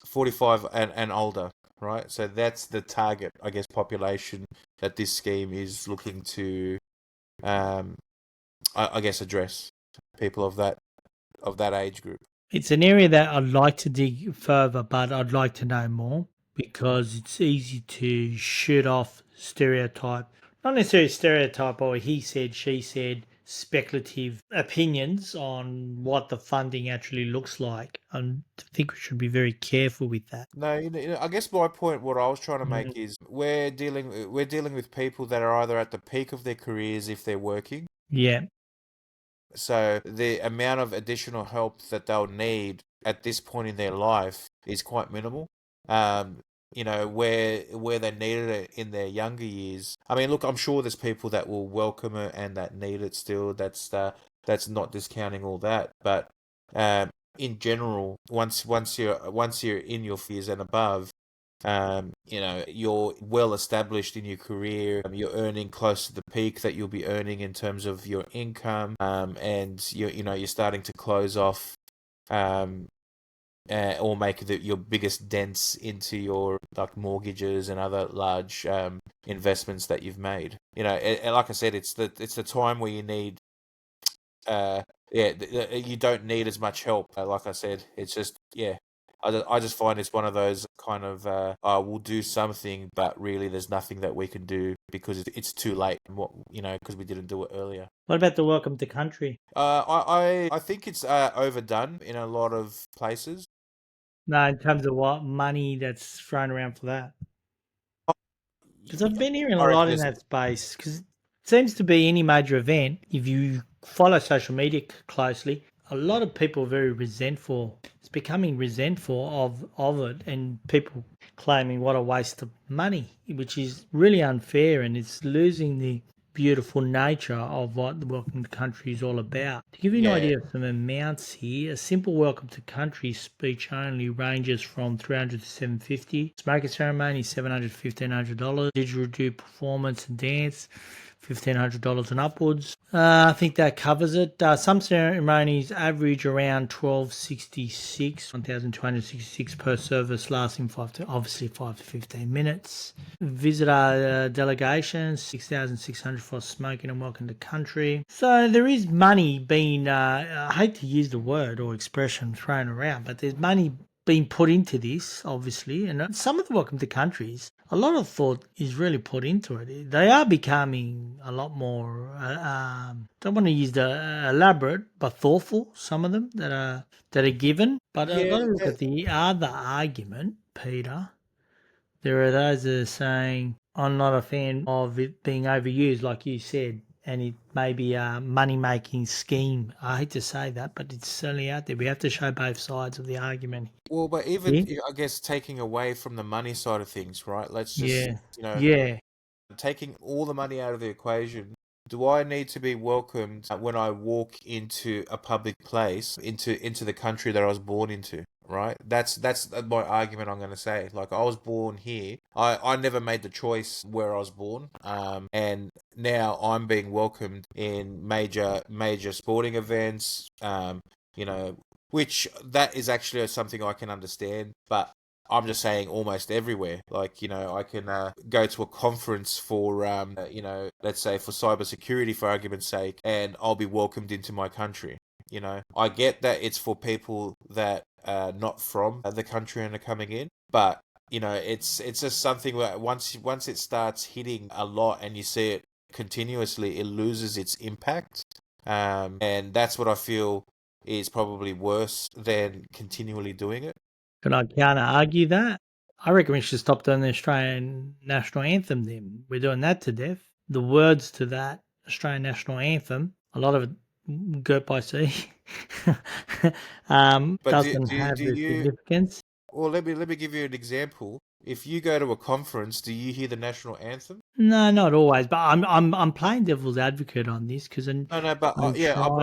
45 and older, right? So that's the target, I guess, population that this scheme is looking to, um, I guess, address people of that age group. It's an area that I'd like to dig further, but I'd like to know more because it's easy to shoot off stereotype, not necessarily stereotype or he said, she said, speculative opinions on what the funding actually looks like. And I think we should be very careful with that. No, I guess my point, what I was trying to Mm. make is we're dealing with people that are either at the peak of their careers if they're working. Yeah. So the amount of additional help that they'll need at this point in their life is quite minimal. Um, where they needed it in their younger years. I mean, look, I'm sure there's people that will welcome it and that need it still. That's not discounting all that, but um, in general, once you're in your years and above, you're well established in your career. You're earning close to the peak that you'll be earning in terms of your income, and you're starting to close off, um, or make your biggest dents into your like mortgages and other large investments that you've made. And like I said, it's the time where you need yeah, you don't need as much help. Like I said, it's just yeah. I just find it's one of those kind of we'll do something, but really there's nothing that we can do because it's too late. Because we didn't do it earlier. What about the welcome to country? I think it's overdone in a lot of places. No, in terms of what money that's thrown around for that. Because I've been hearing a I reckon lot in there's that space. Because it seems to be any major event, if you follow social media closely, a lot of people are very resentful. It's becoming resentful of it, and people claiming what a waste of money, which is really unfair, and it's losing beautiful nature of what the welcome to country is all about. To give you an Yeah. idea of some amounts here, a simple welcome to country speech only ranges from $300 to $750. Smoking ceremony $700 to $1,500. Didgeridoo performance and dance $1,500 and upwards. I think that covers it. Some ceremonies average around $1,266 per service, lasting 5 to 15 minutes. Visitor delegations $6,600 for smoking and welcome to country. So there is money being, I hate to use the word or expression thrown around, but there's money being put into this, obviously, and some of the welcome to countries, a lot of thought is really put into it. They are becoming a lot more, don't want to use the elaborate, but thoughtful, some of them that are given. But I've got Yeah. to look at the other argument, Peter. There are those that are saying, I'm not a fan of it being overused, like you said, and it may be a money-making scheme. I hate to say that, but it's certainly out there. We have to show both sides of the argument. Well, but even Yeah, I guess taking away from the money side of things, right? Let's just, yeah, you know, yeah. taking all the money out of the equation, do I need to be welcomed when I walk into a public place, into the country that I was born into, right? That's my argument I'm going to say. Like I was born here. I never made the choice where I was born. And now I'm being welcomed in major sporting events, you know, which that is actually something I can understand, but I'm just saying almost everywhere. Like, I can go to a conference for, let's say for cybersecurity, for argument's sake, and I'll be welcomed into my country. I get that it's for people that are not from the country and are coming in, but it's just something where once it starts hitting a lot and you see it continuously, it loses its impact. And that's what I feel is probably worse than continually doing it. Can I counter argue that? I reckon we should stop doing the Australian national anthem then. We're doing that to death. The words to that Australian national anthem, a lot of it girt by sea, But doesn't have do the you? significance. Well, let me give you an example. If you go to a conference, do you hear the national anthem? No, not always, but I'm playing devil's advocate on this because I'm No, no, but I'm trying to get I'm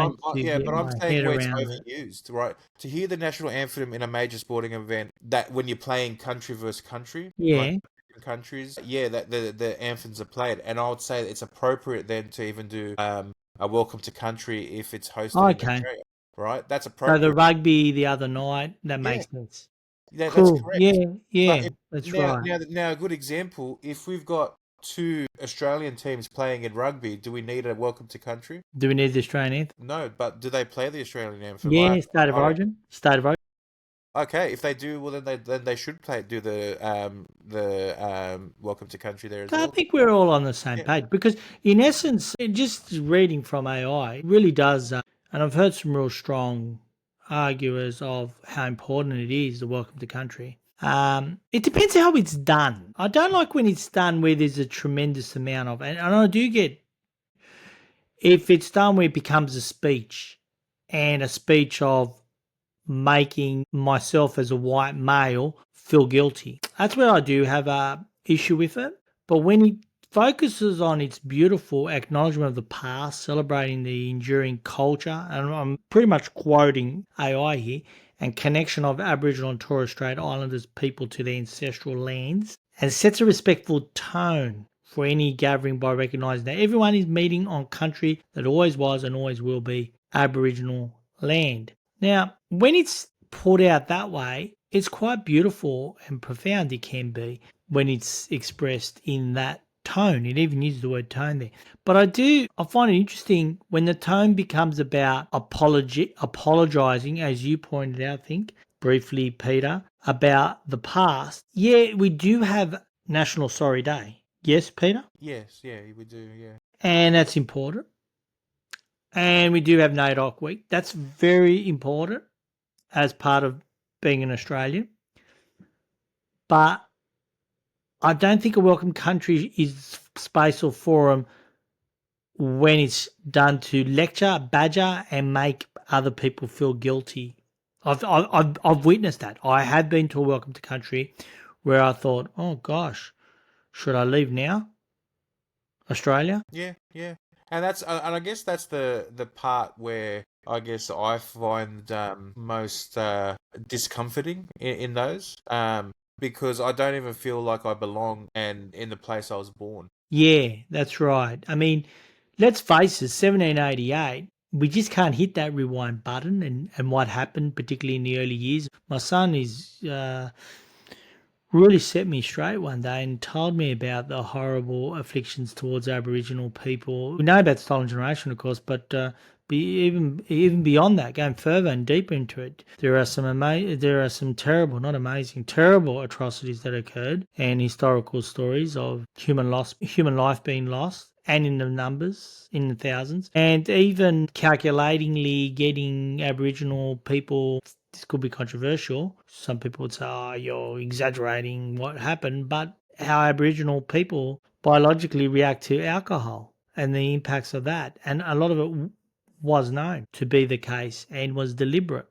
my saying head where it's around it. overused, right? To hear the national anthem in a major sporting event, that when you're playing country versus country, like Yeah. different countries, yeah, that the anthems are played, and I would say it's appropriate then to even do a welcome to country if it's hosted in Okay. Australia, right? That's So the appropriate. rugby the other night, that Yeah, makes sense. yeah, that's Cool. correct. Yeah, But yeah, if, that's right. now, a good example. If we've got two Australian teams playing in rugby, do we need a welcome to country? Do we need the Australian anthem? No, but do they play the Australian anthem? Yeah, state of I don't. origin. State of origin. Okay, if they do, well then they should do the welcome to country there as So I well. think we're all on the same Yeah, page because, in essence, just reading from AI really does, and I've heard some real strong arguers of how important it is to welcome to country. It depends how it's done. I don't like when it's done where there's a tremendous amount of, and I do get if it's done where it becomes a speech and a speech of making myself as a white male feel guilty. That's where I do have a issue with it. But when it focuses on its beautiful acknowledgement of the past, celebrating the enduring culture, and I'm pretty much quoting AI here, and connection of Aboriginal and Torres Strait Islanders people to their ancestral lands, and sets a respectful tone for any gathering by recognising that everyone is meeting on country that always was and always will be Aboriginal land. Now, when it's put out that way, it's quite beautiful and profound. It can be when it's expressed in that tone. It even uses the word tone there. But I find it interesting when the tone becomes about apologizing, as you pointed out, I think, briefly, Peter, about the past. Yeah, we do have National Sorry Day. Yes, Peter? yes, yeah, we do, yeah. And that's important. And we do have NAIDOC Week. That's very important as part of being an Australian. But I don't think a welcome country is space or forum when it's done to lecture, badger, and make other people feel guilty. I've witnessed that. I have been to a welcome to country where I thought, oh gosh, should I leave now? Australia. Yeah, yeah, and I guess that's the part where I guess I find most discomforting in those, because I don't even feel like I belong and in the place I was born. Yeah, that's right. I mean, let's face it, 1788, we just can't hit that rewind button, and what happened, particularly in the early years. My son is really set me straight one day and told me about the horrible afflictions towards Aboriginal people. We know about the stolen generation, of course, but even beyond that, going further and deeper into it, there are some terrible, not amazing, terrible atrocities that occurred, and historical stories of human life being lost. And in the numbers, in the thousands, and even calculatingly getting Aboriginal people, this could be controversial. Some people would say, oh, you're exaggerating what happened, but how Aboriginal people biologically react to alcohol and the impacts of that. And a lot of it was known to be the case and was deliberate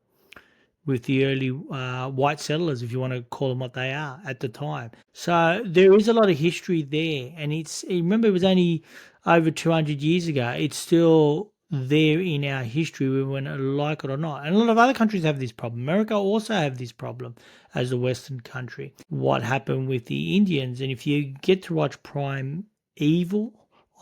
with the early white settlers, if you want to call them what they are at the time. So there is a lot of history there, and remember it was only over 200 years ago. It's still there in our history, whether we like it or not. And a lot of other countries have this problem. America also have this problem as a Western country. What happened with the Indians? And if you get to watch Prime Evil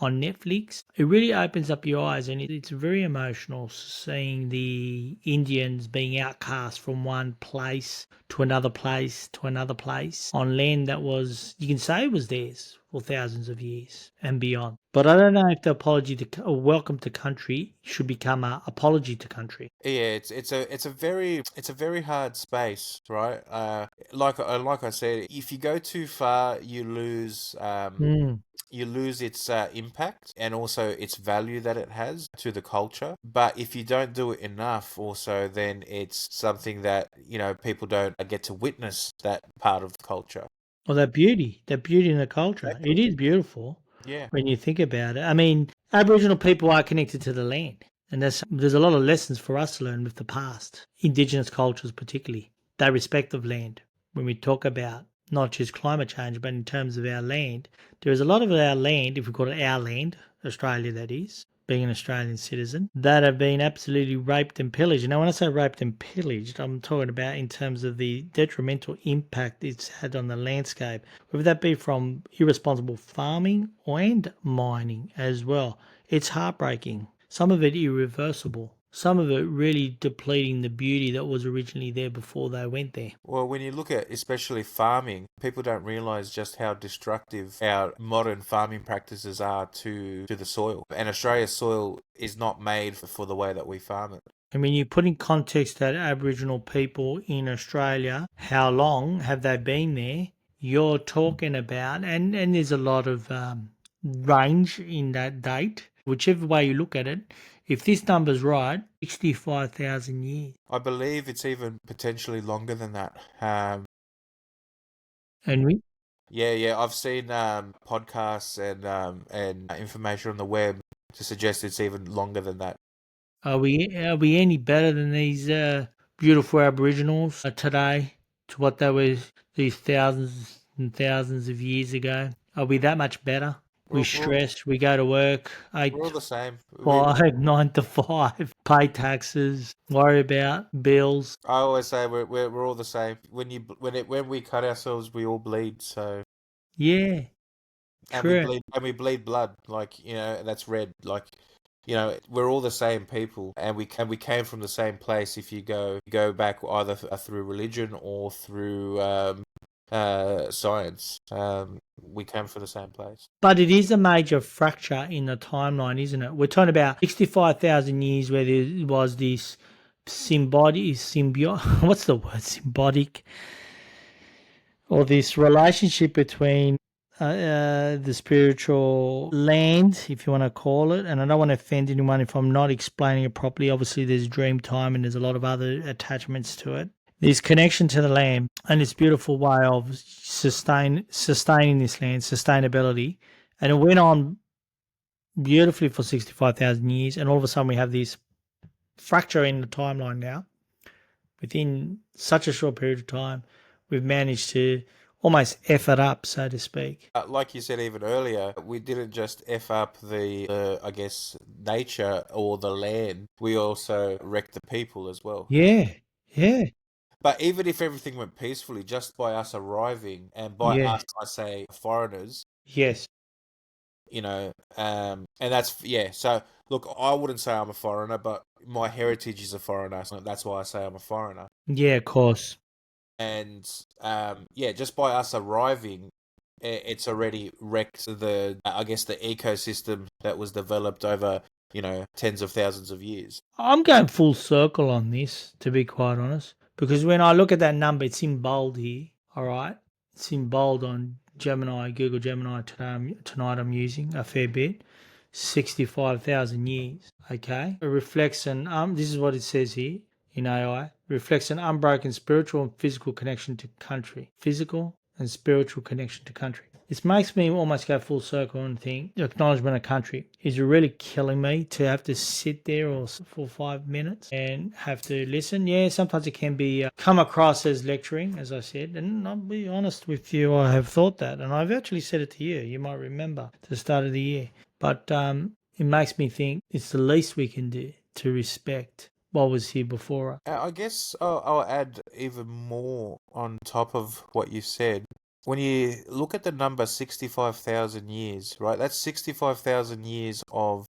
on Netflix, it really opens up your eyes, and it's very emotional seeing the Indians being outcast from one place to another place to another place on land that was, you can say, was theirs for thousands of years and beyond. But I don't know if the apology to or welcome to country should become a apology to country. Yeah, it's a very hard space, right? Like I said, if you go too far, Mm. you lose its impact and also its value that it has to the culture. But if you don't do it enough, also, then it's something that, people don't get to witness that part of the culture. Well, that beauty in the culture, Exactly. it is beautiful Yeah. when you think about it. I mean, Aboriginal people are connected to the land, and there's a lot of lessons for us to learn with the past. Indigenous cultures, particularly, they respect of land. When we talk about not just climate change, but in terms of our land, there is a lot of our land, if we call it our land, Australia, that is, being an Australian citizen, that have been absolutely raped and pillaged. Now, when I say raped and pillaged, I'm talking about in terms of the detrimental impact it's had on the landscape, whether that be from irresponsible farming and mining as well. It's heartbreaking. Some of it irreversible. Some of it really depleting the beauty that was originally there before they went there. Well, when you look at especially farming, people don't realize just how destructive our modern farming practices are to the soil. And Australia's soil is not made for the way that we farm it. I mean, you put in context that Aboriginal people in Australia, how long have they been there? You're talking about, and there's a lot of range in that date. Whichever way you look at it, if this number's right, 65,000 years. I believe it's even potentially longer than that. And we Yeah, yeah, I've seen podcasts and information on the web to suggest it's even longer than that. are we any better than these beautiful Aboriginals today to what they were these thousands and thousands of years ago? Are we that much better? We We're, we're, stress, we go to work, we're 8 all to the same. 5, 9 to 5, pay taxes, worry about bills. I always say we're all the same. When we cut ourselves, we all bleed. So Yeah, true. and we bleed blood. Like, that's red. Like, we're all the same people, and we came from the same place. If you go back either through religion or through science, we came from the same place. But it is a major fracture in the timeline, isn't it? We're talking about 65,000 years where there was this what's the word, symbiotic, or this relationship between the spiritual land, if you want to call it. And I don't want to offend anyone if I'm not explaining it properly. Obviously, there's dream time and there's a lot of other attachments to it. This connection to the land and this beautiful way of sustaining this land, sustainability. And it went on beautifully for 65,000 years. And all of a sudden, we have this fracture in the timeline now. Within such a short period of time, we've managed to almost F it up, so to speak. Like you said even earlier, we didn't just F up the I guess, nature or the land. We also wrecked the people as well. Yeah, yeah, But even if everything went peacefully, just by us arriving, and by yeah, us, I say foreigners, yes, and that's, yeah. So look, I wouldn't say I'm a foreigner, but my heritage is a foreigner, so that's why I say I'm a foreigner. yeah, of course. And yeah, just by us arriving, it's already wrecked the, I guess, the ecosystem that was developed over, tens of thousands of years. I'm going full circle on this, to be quite honest, because when I look at that number, it's in bold here. All right, it's in bold on Gemini, Google Gemini tonight. I'm using a fair bit. 65,000 years. Okay, it reflects an This is what it says here in AI. Reflects an unbroken spiritual and physical connection to country. Physical and spiritual connection to country. This makes me almost go full circle and think the acknowledgement of country is really killing me to have to sit there for 5 minutes and have to listen. Yeah, sometimes it can be come across as lecturing, as I said, and I'll be honest with you, I have thought that, and I've actually said it to you. You might remember at the start of the year, but it makes me think it's the least we can do to respect what was here before us. I guess I'll add even more on top of what you said. When you look at the number 65,000 years, right? That's 65,000 years of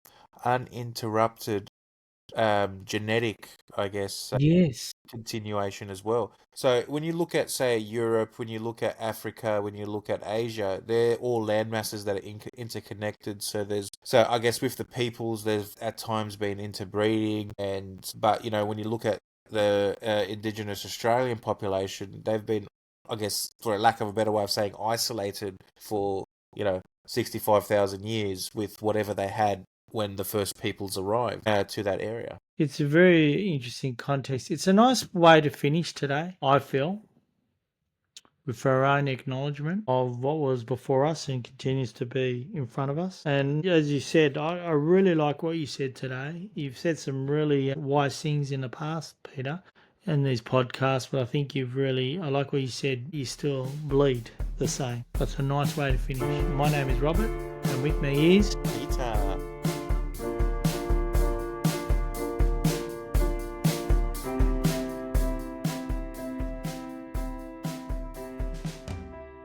uninterrupted genetic, I guess, Yes. continuation as well. So when you look at, say, Europe, when you look at Africa, when you look at Asia, they're all land masses that are interconnected. So I guess with the peoples, there's at times been interbreeding, but when you look at the Indigenous Australian population, they've been, I guess, for a lack of a better way of saying, isolated for 65,000 years with whatever they had when the first peoples arrived to that area. It's a very interesting context. It's a nice way to finish today, I feel, with our own acknowledgement of what was before us and continues to be in front of us. And as you said, I really like what you said today. You've said some really wise things in the past, Peter, in these podcasts, but I think I like what you said, you still bleed the same. That's a nice way to finish. My name is Robert, and with me is Peter.